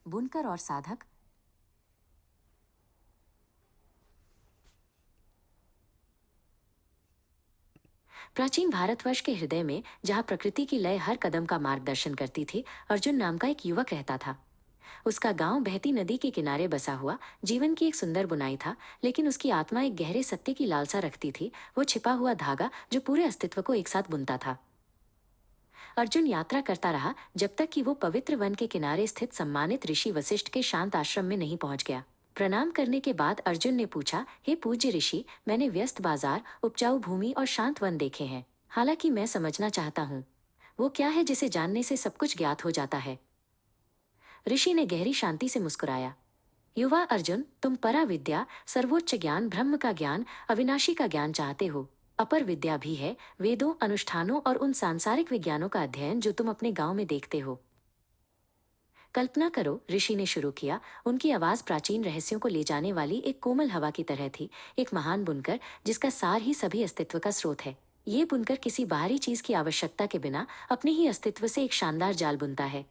बुनकर और साधक। प्राचीन भारतवर्ष के हृदय में, जहाँ प्रकृति की लय हर कदम का मार्गदर्शन करती थी, अर्जुन नाम का एक युवक रहता था। उसका गांव बहती नदी के किनारे बसा हुआ जीवन की एक सुंदर बुनाई था, लेकिन उसकी आत्मा एक गहरे सत्य की लालसा रखती थी, वो छिपा हुआ धागा जो पूरे अस्तित्व को एक साथ बुनता था। अर्जुन यात्रा करता रहा जब तक कि वो पवित्र वन के किनारे स्थित सम्मानित ऋषि वशिष्ठ के शांत आश्रम में नहीं पहुंच गया। प्रणाम करने के बाद अर्जुन ने पूछा, हे पूज्य ऋषि, मैंने व्यस्त बाजार, उपजाऊ भूमि और शांत वन देखे हैं। हालांकि मैं समझना चाहता हूँ, वो क्या है जिसे जानने से सब कुछ ज्ञात हो जाता है। ऋषि ने गहरी शांति से मुस्कुराया। युवा अर्जुन, तुम परा विद्या, सर्वोच्च ज्ञान, ब्रह्म का ज्ञान, अविनाशी का ज्ञान चाहते हो। अपर विद्या भी है, वेदों, अनुष्ठानों और उन सांसारिक विज्ञानों का अध्ययन जो तुम अपने गांव में देखते हो। कल्पना करो, ऋषि ने शुरू किया। उनकी आवाज प्राचीन रहस्यों को ले जाने वाली एक कोमल हवा की तरह थी। एक महान बुनकर जिसका सार ही सभी अस्तित्व का स्रोत है। ये बुनकर किसी बाहरी चीज की आवश्यकता के बिना अपने ही अस्तित्व से एक शानदार जाल बुनता है।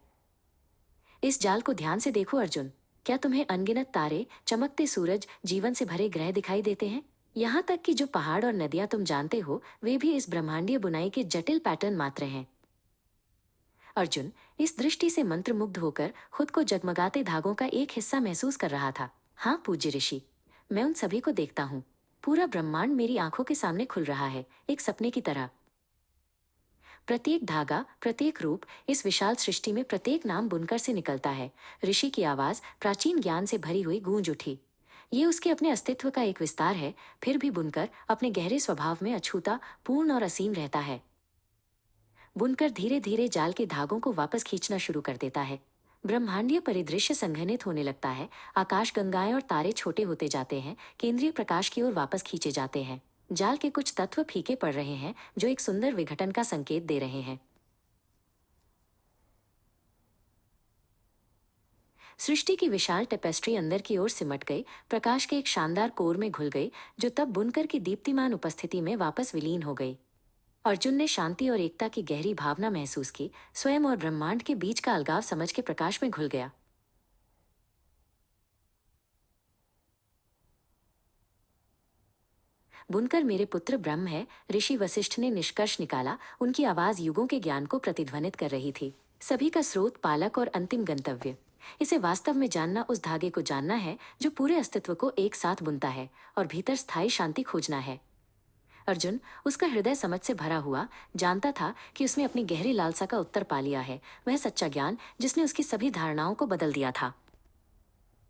इस जाल को ध्यान से देखो अर्जुन। क्या तुम्हें अनगिनत तारे, चमकते सूरज, जीवन से भरे ग्रह दिखाई देते हैं? यहाँ तक कि जो पहाड़ और नदियां तुम जानते हो, वे भी इस ब्रह्मांडीय बुनाई के जटिल पैटर्न मात्र हैं। अर्जुन इस दृष्टि से मंत्रमुग्ध होकर खुद को जगमगाते धागों का एक हिस्सा महसूस कर रहा था। हाँ पूज्य ऋषि, मैं उन सभी को देखता हूँ। पूरा ब्रह्मांड मेरी आंखों के सामने खुल रहा है, एक सपने की तरह। प्रत्येक धागा, प्रत्येक रूप, इस विशाल सृष्टि में प्रत्येक नाम बुनकर से निकलता है। ऋषि की आवाज प्राचीन ज्ञान से भरी हुई गूंज उठी। ये उसके अपने अस्तित्व का एक विस्तार है। फिर भी बुनकर अपने गहरे स्वभाव में अछूता, पूर्ण और असीम रहता है। बुनकर धीरे धीरे जाल के धागों को वापस खींचना शुरू कर देता है। ब्रह्मांडीय परिदृश्य संघनित होने लगता है। आकाश गंगाएं और तारे छोटे होते जाते हैं, केंद्रीय प्रकाश की ओर वापस खींचे जाते हैं। जाल के कुछ तत्व फीके पड़ रहे हैं, जो एक सुंदर विघटन का संकेत दे रहे हैं। सृष्टि की विशाल टेपेस्ट्री अंदर की ओर सिमट गई, प्रकाश के एक शानदार कोर में घुल गई, जो तब बुनकर की दीप्तिमान उपस्थिति में वापस विलीन हो गई। अर्जुन ने शांति और एकता की गहरी भावना महसूस की। स्वयं और ब्रह्मांड के बीच का अलगाव समझ के प्रकाश में घुल गया। बुनकर मेरे पुत्र ब्रह्म है, ऋषि वशिष्ठ ने निष्कर्ष निकाला। उनकी आवाज युगों के ज्ञान को प्रतिध्वनित कर रही थी। सभी का स्रोत, पालक और अंतिम गंतव्य। इसे वास्तव में जानना उस धागे को जानना है जो पूरे अस्तित्व को एक साथ बुनता है और भीतर स्थायी शांति खोजना है। अर्जुन, उसका हृदय समझ से भरा हुआ, जानता था कि उसने अपनी गहरी लालसा का उत्तर पा लिया है। वह सच्चा ज्ञान जिसने उसकी सभी धारणाओं को बदल दिया था।